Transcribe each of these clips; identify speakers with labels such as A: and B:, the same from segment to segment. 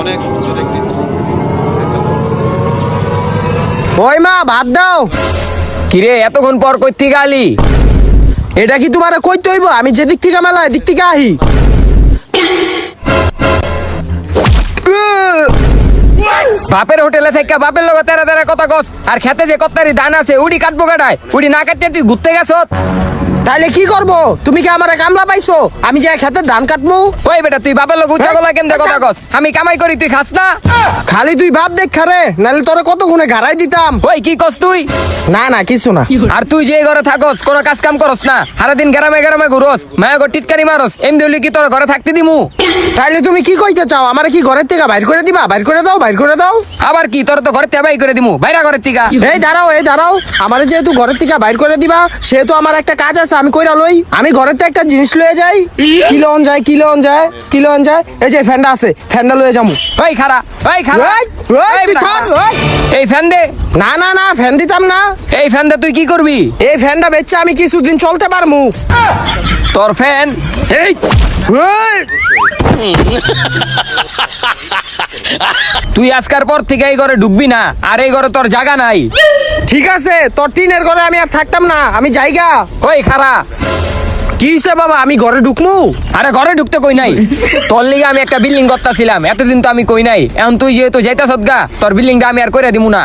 A: অনেক সুন্দর একটি
B: ওই মা ভাত দাও।
C: কিরে এতক্ষণ পর কই থেকে আলি?
B: এটা কি তোমারে কইতে হইব? আমি যে দিক থেকে মেলা দিক থেকে আহি।
C: বাপের হোটেলে থেকে বাপের লগে তেরা তেরা কথা কস, আর খেতে যে কত্তারি ধান আছে উড়ি কাটবো কাটায়, উড়ি না কাটতে তুই ঘুরতে গেছ।
B: তাইলে কি করব? তুমি কি আমারে কামলা পাইছো? আমি যে খেতে ধান কাটমু?
C: ওই বেটা তুই বাপের লগে উচ্চা গলা কেমনে কথা কস? আমি কামাই করি তুই খাস না?
B: খালি তুই ভাব দেখ খারে, নাহলে তোরে কত গুণে ঘাড়াই দিতাম।
C: ওই কি কস তুই?
B: না না কিছু না।
C: আর তুই যে ঘরে থাকস কোনো কাজ কাম করস না, সারাদিন গ্রামে গ্রামে ঘুরস, মায়া গো টিটকারি মারস, এমনি হলি কি তোর ঘরে থাকতে দিমু?
B: তাইলে তুমি কি কইতে চাও? আমারে কি ঘরের থেকে বাইর করে দিবা? বাইর করে দাও, বাইর করে দাও।
C: আবার কি তোর তো ঘরে তেবাই করে দিমু, বাইরা ঘরের থেকে।
B: এই দাঁড়াও, এই দাঁড়াও। আমারে যেহেতু ঘরের থেকে বাইর করে দিবা, সেহেতু আমার একটা কাজ আছে, আমি কইরা লই। আমি ঘরের থেকে একটা জিনিস লয়ে যাই। কি লন যায়, কি লন যায়, কি লন যায়? এই যে ফ্যানটা আছে, ফ্যানটা লয়ে যামু।
C: ওই খারা, ওই খারা,
B: ওই, ওই,
C: এই
B: তুই
C: বেটা,
B: ছাড়, ওই।
C: এই ফ্যান দে।
B: না না না, ফ্যান দিতাম না।
C: এই ফ্যান দে তুই কি করবি?
B: এই ফ্যানটা বেচে আমি কিছুদিন চলতে পারমু।
C: তোর ফ্যান এই
B: ওই,
C: তুই আজকার পর থেকে এই ঘরে ঢুকবি না, আর এই ঘরে তোর জায়গা নাই।
B: ঠিক আছে, তোর টিনের ঘরে আমি আর থাকতাম না, আমি যাইগা।
C: ওই খারা,
B: কি হইছে বাবা, আমি ঘরে ঢুকমু?
C: আরে ঘরে ঢুকতে কই নাই, তোর লিগে আমি একটা বিল্ডিং করতেছিলাম, এতদিন তো আমি কই নাই। এখন তুই যেহেতু যাইতাছ গা, তোর বিল্ডিংটা আমি আর কইরা দিমু না।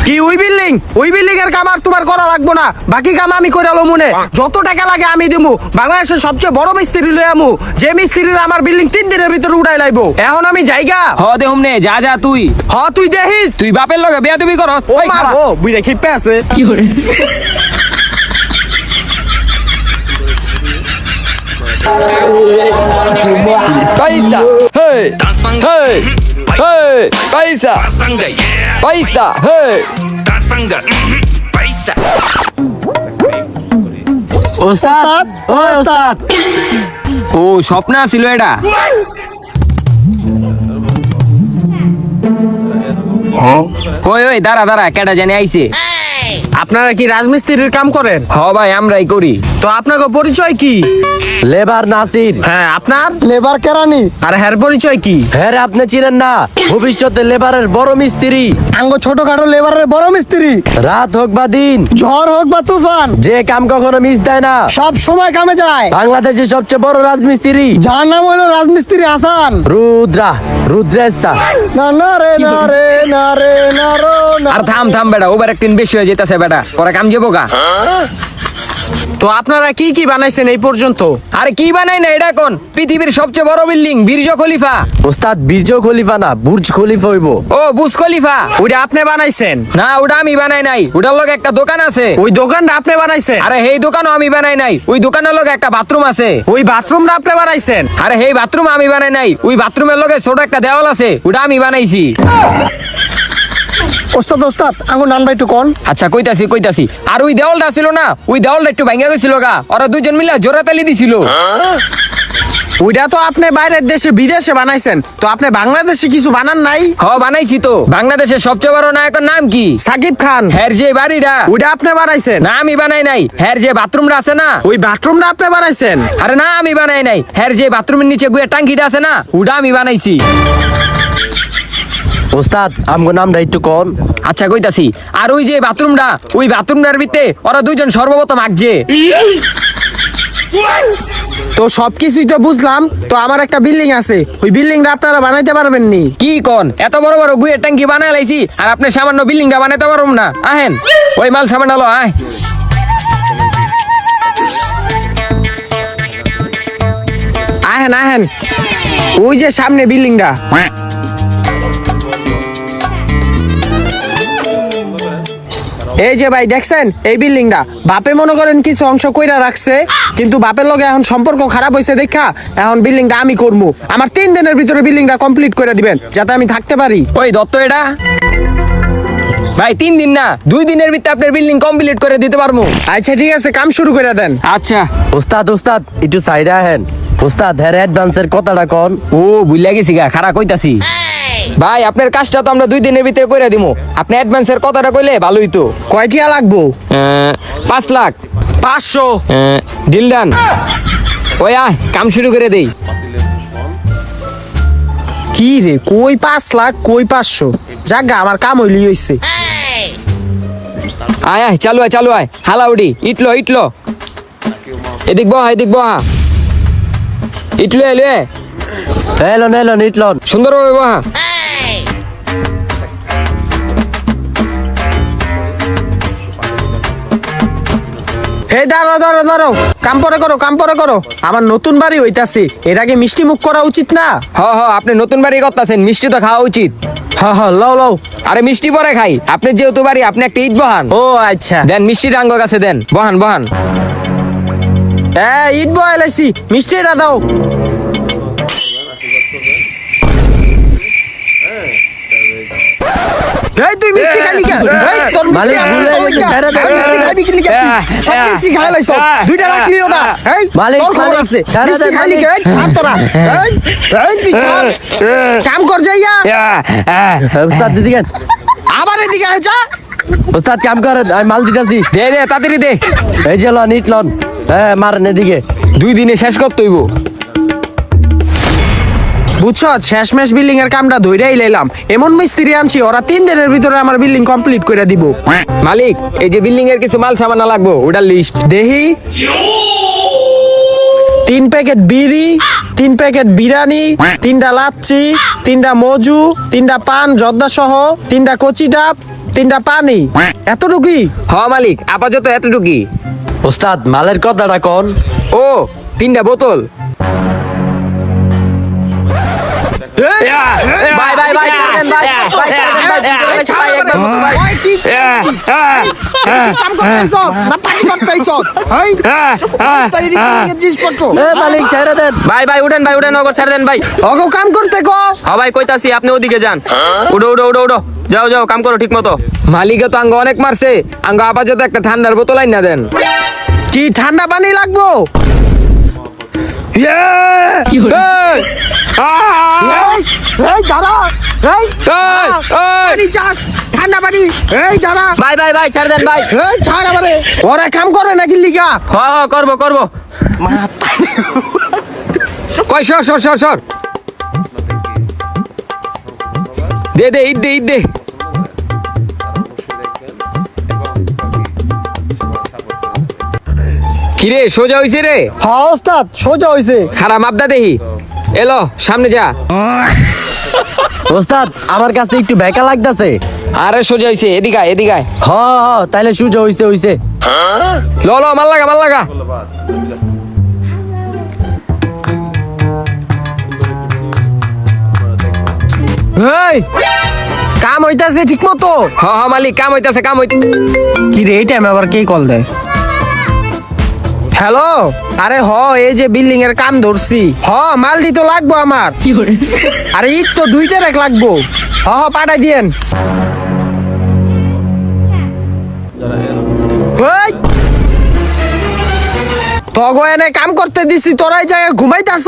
B: কি ওই বিল্ডিং? ওই বিল্ডিং এর কাম আর তোমার করা লাগবো না, বাকি কাম আমি কইরা লমু মনে। যত টাকা লাগে আমি দিমু। বাংলাদেশের সবচেয়ে বড় মিস্ত্রি লই আমু, যে মিস্ত্রির আমার বিল্ডিং 3 দিনের ভিতরে উড়াই লাইবো। এখন আমি যাইগা।
C: হ দেহুম নে, যা যা তুই।
B: হ তুই দেখিস।
C: তুই বাপের লগে বেয়াদবি করস।
B: ও
C: ওই
B: মা
C: খারা,
B: গো, বুইড়া খিপে আছে।
C: পয়সা হে হে হে পয়সা
D: Pasanga, yeah.
C: পয়সা হে।
D: Pasanga, paisa.
C: ওস্তাদ, ও ওস্তাদ। ও স্বপ্ন ছিল এটা। ওই ওই দাঁড়া দাঁড়া, কেডা জানি আইছে।
B: আপনারা কি রাজমিস্ত্রির কাম করেন?
C: হ ভাই আমরাই করি।
B: তো আপনাকে পরিচয় কি?
E: লেবার নাসির।
B: হ্যাঁ, আপনার?
E: লেবার কেরানি।
B: আর হ্যার পরিচয় কি?
E: হ্যাঁ আপনি চিনেন না, ভবিষ্যতে লেবারের বড় মিস্ত্রি।
F: আঙ্গ ছোটখাটো লেবারের বড় মিস্ত্রি।
E: রাত হোক বা দিন,
F: ঝড় হোক বা তুফান,
E: যে কাম কখনো মিস দেয় না,
F: সব সময় কামে যায়।
E: বাংলাদেশের সবচেয়ে বড় রাজমিস্ত্রি।
F: যার নাম হলো রাজমিস্ত্রি হাসান।
E: রুদ্রেশা।
F: না না রে না রে না রে না রো না।
C: আর থাম থাম বেটা, ওভার একদিন বেশি হয়ে যেতেছে বেটা, পরে কাম যাবো গা।
B: তো আপনারা কি কি বানাইছেন এই পর্যন্ত?
C: আরে কি বানাই না এটা কোন? পৃথিবীর সবচেয়ে বড় বিল্ডিং বীর্য খলিফা।
E: ওস্তাদ বীর্য খলিফা না, বুর্জ খলিফা হইব।
C: ও বুজ খলিফা।
B: ওইটা আপনি বানাইছেন?
C: না ওটা আমি বানাই নাই, ওটার লগে একটা দোকান আছে।
B: ওই দোকানটা আপনি বানাইছেন?
C: আরে এই দোকানও আমি বানাই নাই, ওই দোকানের লগে একটা বাথরুম আছে।
B: ওই বাথরুমটা আপনি বানাইছেন?
C: আরে এই বাথরুম আমি বানাই নাই, ওই বাথরুমের লগে ছোট একটা দেওয়াল আছে, ওটা আমি বানাইছি।
F: ওস্তাদ ওস্তাদ আঙ্গ নান ভাই একটু কোন।
C: আচ্ছা কইতাছি কইতাছি। আর ওই দেওয়ালটা ছিল না, ওই দেওয়ালটা একটু ভাঙা গেছিল গা, ওরা দুইজন মিলে জোড়া তালি দিছিল।
B: ওইটা তো আপনি বাইরের দেশে বিদেশে বানাইছেন, তো আপনি বাংলাদেশে কিছু বানান নাই?
C: হ বানাইছি তো। বাংলাদেশের সবচেয়ে বড় নায়কের নাম কি?
B: সাকিব খান।
C: হ্যার যে বাড়িটা,
B: ওইটা আপনি বানাইছেন?
C: না আমি বানাই নাই। হ্যার যে বাথরুমটা আছে না,
B: ওই বাথরুমটা আপনি বানাইছেন?
C: আরে না আমি বানাই নাই। হ্যার যে বাথরুমের নিচে গুয়ে টাঙ্কিটা আছে না, ওটা আমি বানাইছি।
E: ওস্তাদ আমগো নামটা একটু কম।
C: আচ্ছা কইতাছি। আর ওই যে বাথরুমটা, ওই বাথরুমটার ভিতরে ওরা দুইজন সর্বপ্রথম আঁকছে।
B: তো সবকিছুই তো বুঝলাম, তো আমার একটা বিল্ডিং আছে, ওই বিল্ডিংটা আপনারা বানাইতে পারবেন নি?
C: কি কোন? এত বড় বড় গুয়ের ট্যাঙ্কি বানাই লাইছি, আর আপনি সামান্য বিল্ডিংটা বানাইতে পারুম না? আহেন ওই মাল সামান আলো আয়।
B: আহেন আহেন, ওই যে সামনে বিল্ডিংটা। এই যে ভাই দেখছেন এই বিল্ডিংটা, বাপে মনে করেন কিছু অংশ কইরা রাখছে, কিন্তু বাপের লগে এখন সম্পর্ক খারাপ হয়েছে দেখা এখন বিল্ডিংটা আমি করবো। আমার 3 দিনের ভিতরে বিল্ডিংটা কমপ্লিট করে দিবেন, যাতে আমি থাকতে পারি।
C: ওই দত্ত এটা ভাই 3 দিন না 2 দিনের ভিতরে আপনার বিল্ডিং কমপ্লিট করে দিতে পারবো।
B: আচ্ছা ঠিক আছে, কাম শুরু করে দেন।
C: আচ্ছা
E: ওস্তাদ ওস্তাদ একটু সাইডে আহেন। ওস্তাদ হ্যাঁ অ্যাডভান্সের কথাটা কোন।
C: ও ভুলিয়া গেছি গা, খারা কইতাছি। ভাই আপনার কাজটা তো আমরা 2 দিনের ভিতরে করে দিমু, আপনি অ্যাডভান্সের কথাটা কইলে ভালোই তো।
B: কয়টিয়া লাগবো?
C: 5 লাখ।
B: 500।
C: Deal done. ওই আয় কাম শুরু করে দেই।
B: কি রে কই 5 লাখ কই 500 জাগা আমার কাম হইলি হইছে।
C: আয় আয় চালু আয় হালাউডি ইটলো এদিক বহা ইটলো এলে
E: এলন ইটলন
C: সুন্দরভাবে বহা।
B: এই দাঁড়াও কাম পরে করো আমার নতুন বাড়ি হইতাছে এর আগে মিষ্টি মুখ করা উচিত না?
C: আপনি নতুন বাড়ি করতেছেন, মিষ্টি তো খাওয়া উচিত।
B: লও
C: আরে মিষ্টি পরে খাই, আপনি যেহেতু বাড়ি আপনি একটা ইট বহান।
B: ও আচ্ছা
C: দেন মিষ্টি ডাঙ্গ কাছে দেন, বহান।
B: ইট বয়ালাইছি মিষ্টিটা দাও। এই তুই মিষ্টি খালি কেন? এই তোর মিষ্টি
E: মালিক,
B: আছে
E: ভুলে
B: তোর
E: গেছি,
B: লাগা।
E: ছেড়ে দে,
B: এই মিষ্টি খাবি কি লিগা তুই? সব মিষ্টি খাই লাইছ, দুইটা রাখলিও না। এই
E: মালিক,
B: তোর খবর
E: মালিক,
B: আছে
E: ছেড়ে
B: মিষ্টি
E: দে,
B: খালি
E: মালিক।
B: কে? ছাড় তোরা। এই তুই ছাড়, কাম কর যাইয়া।
E: উস্তাদ দিদিকেন
B: আবার এদিকে আয় যা।
E: উস্তাদ কাম করেন, আমি মাল দিতেছি।
C: দে তাড়াতাড়ি দে,
E: এই যে লন ইটলন, মারেন এদিকে।
C: 2 দিনে শেষ করতে হইব।
B: বুঝছো শেষমেশ বিল্ডিং এর কামটা ধইরাই লাইলাম, এমন মিস্ত্রি আনছি ওরা 3 দিনের ভিতরে আমার বিল্ডিং কমপ্লিট করে দিব।
C: মালিক এই যে বিল্ডিং এর কিছু মাল সামান লাগবো ওটার লিস্ট।
B: দেহি 3 প্যাকেট বিড়ি, 3 প্যাকেট বিরিয়ানি, 3টা লাচ্ছি, 3টা মজু, 3টা পান জর্দা সহ, 3টা কচি ডাব, 3টা পানি। এতটুকুই?
C: মালিক আপাতত এতটুকুই।
E: উস্তাদ মালের কথাটা কোন?
C: ও 3টা বোতল।
A: ভাই ছেড়ে দেন ভাই ছেড়ে দেন ভাই ভুল করে গেছি ভাই একবার মতো ভাই।
B: ওই কি কাম করতেছ না পানি করতেছ? এই তাই রিক্সা জিনিসপত্র
E: মালিক ছেড়ে দেন।
A: ভাই উঠেন ওগো ছেড়ে দেন ভাই।
B: ওগো কাম করতে কো।
A: হ্যাঁ ভাই কইতাছি আপনি ওদিকে যান। উঠো যাও কাম করো ঠিক মতো।
C: মালিকে তো আঙ্গ অনেক মারছে, আঙ্গ আপাতত একটা ঠান্ডার বোতল আইনা দেন।
B: কি ঠান্ডা পানি লাগবো? এই দাঁড়া, এই পানি চাস, ঠান্ডা পানি। এই দাঁড়া
A: ভাই ছেড়ে দেন ভাই।
B: এই ছাড় আমারে। ওরা কাম করে নাকি লিগা?
A: হ্যাঁ করবো।
C: কই সর দে ঈদ দে। কিরে সোজা হইছে রে?
F: হ্যাঁ ওস্তাদ সোজা হইছে।
C: খারাপ মাপদা দেহি, এলো সামনে যা।
E: ওস্তাদ আমার কাছে একটু বেকা লাগতাছে।
C: আরে সোজা হইছে, এদিকে আয়।
E: হ তাইলে সুজা হইছে।
C: ল মাল লাগা।
B: এই কাম হইতাছে ঠিক মতো?
C: মালিক কাম হইতাছে।
B: কি রে এই টাইম আবার কে কল দেয়? হ্যালো, আরে এই যে বিল্ডিং এর কাম ধরছি। মালটি তো লাগবো আমার। আরে ইট তো 2টা রেক লাগবো। পাঠাই দিয়েন। এই, তগো এনে কাম করতে দিছি তোরাই জায়গায় ঘুমাইতাছ।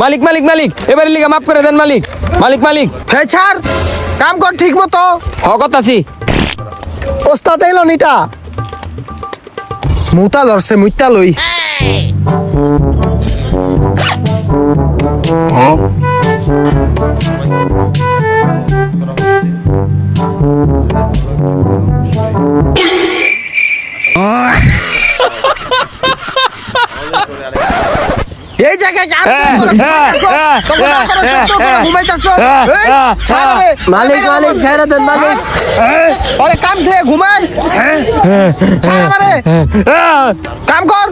C: মালিক এবারে লিগা মাফ করে দেন মালিক।
B: হে ছাড়, কাম কর ঠিক মতো।
C: করতাছি।
F: ওস্তাদ এলো নিটা।
B: মুতা ধরছে মুইতা লই। এই জায়গায় কাম করে ঘুমাইতাছ। তোমরা না করো সত্য করে ঘুমাইতাছ। এই ছাড় রে।
E: মালিক ছেড়ে দেন মালিক।
B: আরে কাম থেকে ঘুমাই। ছাড় আমারে। কাম কর,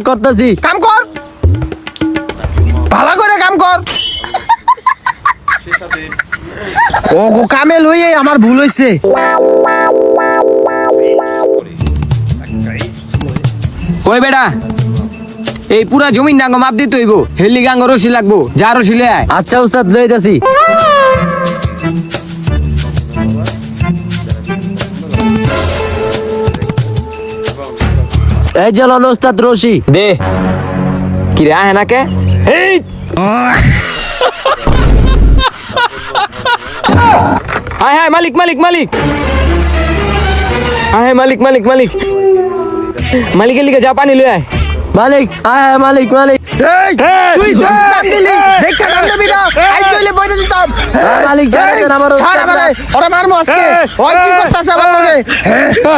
E: করতেছি।
B: কাম কর, ভালো করে কাম কর। ওগো কামে লইয়ে আমার ভুল হইছে।
C: ওই বেটা এই পুরা জমিন ডাঙ্গ মাপ দিতে হইব। হেলি গাঙ্গ রশি লাগবো, যা রশি লে আয়।
E: আচ্ছা উস্তাদ লইতাছি। এই যে লন উস্তাদ রশি।
C: দে কি রে আয় নাকে। আয় মালিক। মালিকের লিগে যা পানি লই আয়।
E: মালিক মালিক
B: এই তুই টান দিলি দেখা টান দিবি না আই চলে বইরে যেতাম
E: মালিক ছাড় দেন আমার
B: ছাড় আমারে ওরে মারমু আজকে ওই কি করতাছে আমার লগে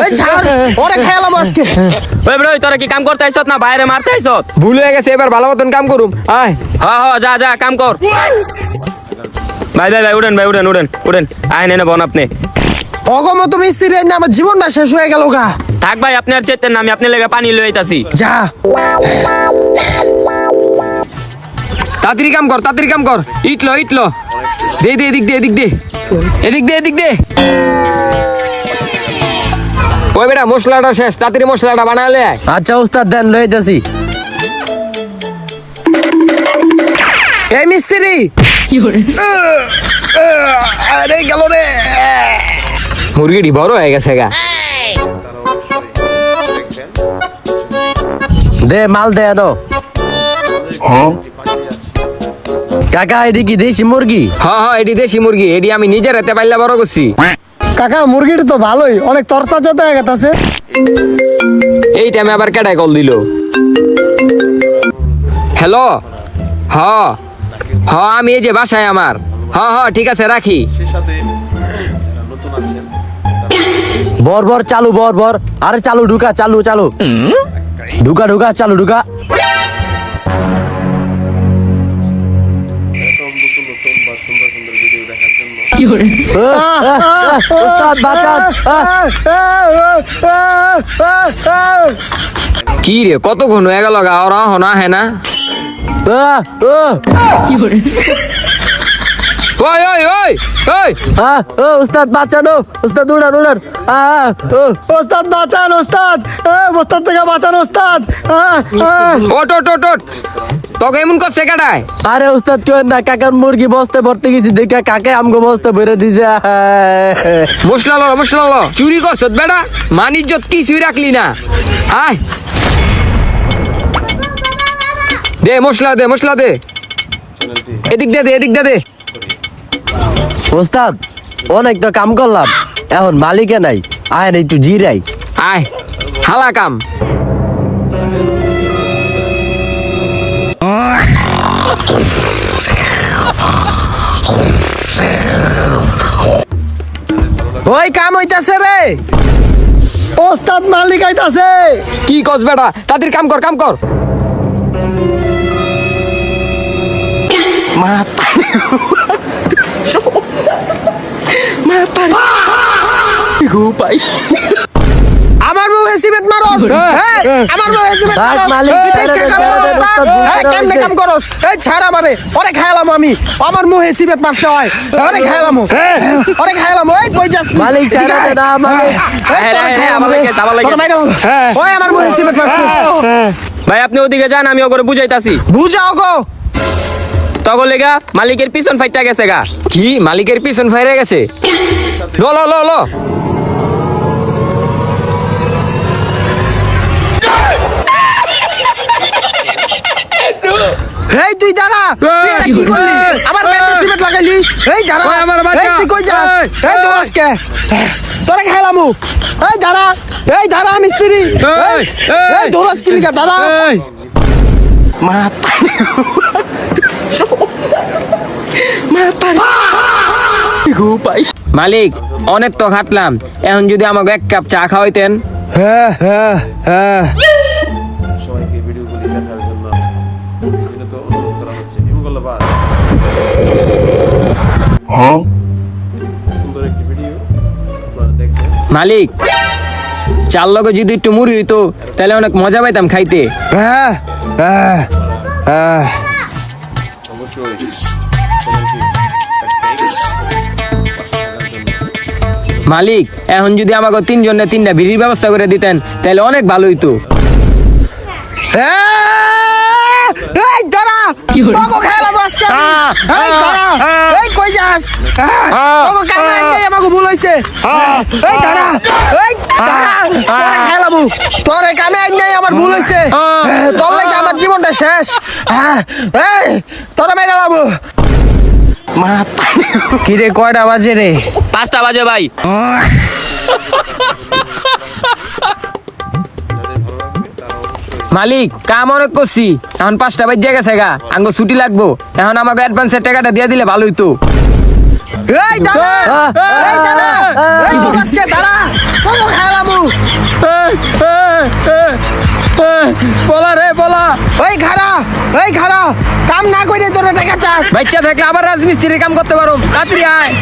B: এই ছাড় ওরে খাইলাম আজকে
A: ওই ব্রো তোরা কি কাম করতে আইছত না বাইরে মারতে আইছত?
C: ভুল হয়ে গেছে, এবার ভালো মতন কাম করুম। আয়
A: যা যা কাম কর। ভাই ভাই ভাই উড়েন ভাই উড়েন উড়েন উড়েন আয় নেনে বন আপনি।
B: অগমত মিস্ত্রি না আমার জীবনটা শেষ হয়ে গেল গা।
A: থাক ভাই আপনি আর চেতেন না, আমি আপনার লেগে পানি লই আইতাছি।
B: যা
C: তাড়াতাড়ি কাম কর, তাড়াতাড়ি কাম কর। ইটলো দে দে, এদিক দে, এদিক দে, এদিক দে, এদিক দে। ওই বেটা মশলাটা শেষ, তাড়াতাড়ি মশলাটা বানালে আয়।
E: আচ্ছা উস্তাদ দেন লইতেছি।
B: এই মিস্ত্রি আরে গেল রে
C: মুরগিটি বড় হয়ে গেছে গা।
E: দে মাল দে আনো। কাকা এটি কি দেশি মুরগি?
C: হ্যাঁ এটি দেশি মুরগি, এটি আমি নিজের হাতে পাইলা বড় করছি।
F: কাকা মুরগিটা তো ভালোই, অনেক তরতাজা হয়ে গেছে।
C: এই টাইমে আবার কেডায় কল দিল? হ্যালো, হ্যাঁ আমি এই যে বাসায় আমার। হ্যাঁ ঠিক আছে রাখি।
E: বর চালু বর আরে চালু ঢুকা চালু ঢুকা চালু ঢুকা। উস্তাদ বাঁচান।
C: কি রে কতক্ষণ হয়ে গেল গা, ওরা হনা হ্যাঁ না? ওই ওই ওই ওই
E: উস্তাদ বাঁচানো, উস্তাদ উড়ান
F: ওস্তাদ বাঁচান ওস্তাদ, ওস্তাদ থেকে বাঁচান ওস্তাদ।
C: ওট তোকে এমন করছে কেডায়?
E: আরে উস্তাদ কেউ না, কাকার মুরগি বস্তে ভরতে গেছি দেখে কাকে আমগো বস্তে ভরে দিছে।
C: মশলা লো চুরি করছ বেটা, মান ইজ্জত কিছুই রাখলি না। আয় দে মশলা দে, এদিক দে।
E: উস্তাদ অনেক তো কাম করলাম, এখন মালিকে নাই, আয়েন একটু জিরাই।
C: আয় হালা কাম।
B: ওই কাম হইতাছে রে
F: ওস্তাদ মালিক আইতাছে।
C: কি কস বেটা, তাদের কাম কর।
B: আমার বউ হেসিবেট মারস, হ্যাঁ আমার বউ হেসিবেট
E: থাক,
B: মারস।
E: মালিক,
B: তুই
E: ছেড়ে
B: দেখে
E: দে,
B: কাম
E: ছেড়ে দে,
B: করস না?
E: ওস্তাদ ভুল
B: হ্যাঁ,
E: করে
B: কেমনে
E: দিছে।
B: কাম করস? এই ছাড় আমারে, ওরে খাইলাম আমি। আমার মুহে হেসিবেট মারছে হয়, ওরে খাইলাম, ওই কই যাস তুই?
E: মালিক, ছেড়ে
B: এদিকে
E: দে
B: আয়।
E: না, মালিক।
B: এই তোরে
A: হ্যাঁ,
B: খাইলাম
A: আমার
B: রে।
A: লেগেছে, আমার লেগেছে।
B: তোরে মাইরালাম। ওই আমার মুহে হেসিবেট মারছে।
A: ভাই আপনি ওদিকে যান, আমি ওগরে বুঝাইতাছি।
B: বুঝাও গো।
A: তখন লেগা মালিকের পিছন ফাইটটা গেছে গা।
C: কি মালিকের পিছন ফাইরে গেছে? লো
B: এই তুই দাঁড়া, তুই এটা কি করলি? আমার পেটে সিমেন্ট লাগাইলি। এই দাঁড়া,
C: ওই আমার বাচ্চা।
B: এই তুই কই যাস? এই তোর আজকে তোরে খাইলামু। এই দাঁড়া মিস্ত্রি। এই দৌড়াস কি লিগা? দাঁড়া।
C: মালিক অনেক তো খাটলাম, এখন যদি আমাকে এক কাপ চা খাওয়াইতেন।
B: হ্যাঁ
G: সবাইকে ভিডিওগুলি দেখার জন্য বিনোদন অনুরোধ করা হচ্ছে। হিমগোলাবাদ সুন্দর একটি ভিডিও আপনারা দেখবেন।
C: মালিক চার লগে যদি একটু মুড়ি হইতো তাহলে অনেক মজা পাইতাম খাইতে।
G: অবশ্যই চ্যানেলটি
C: মালিক এখন যদি আমাকে তিনজনে তিনটা বিড়ির ব্যবস্থা করে দিতেন তাহলে অনেক ভালো হইতো।
B: এই দাঁড়া, তোকে খাইলাম আজকে আমি। এই দাঁড়া, এই কই যাস? তোকে কামে নেই, আমাকে ভুল হইছে। এই দাঁড়া, তোরে খাইলামু। তোরে কামে নেই, আমার ভুল হইছে। তোর লাগি আমার জীবনটা শেষ। এই তোরে মেরে লাবো। কি রে, কয়টা বাজে রে?
A: 5টা বাজে ভাই।
G: যাদের ভালো লাগবে তারা অবশ্যই
C: মালিক কাম অনেক করছি, এখন 5টা বাজে গেছে গা, আঙ্গ ছুটি লাগবো, এখন আমাকে অ্যাডভান্সের টাকাটা দিয়ে দিলে ভালোই তো।
B: এই দাদা, এই দাদা, এই তো আজকে দাদা, বলো খেলামু।
C: বলা রে বলা,
B: এই খারা, কাম না কইরে তোর টাকা চাস।
C: বাচ্চা থাকলে আবার রাজমিস্ত্রির কাম করতে পারো, তাড়াতাড়ি আয়।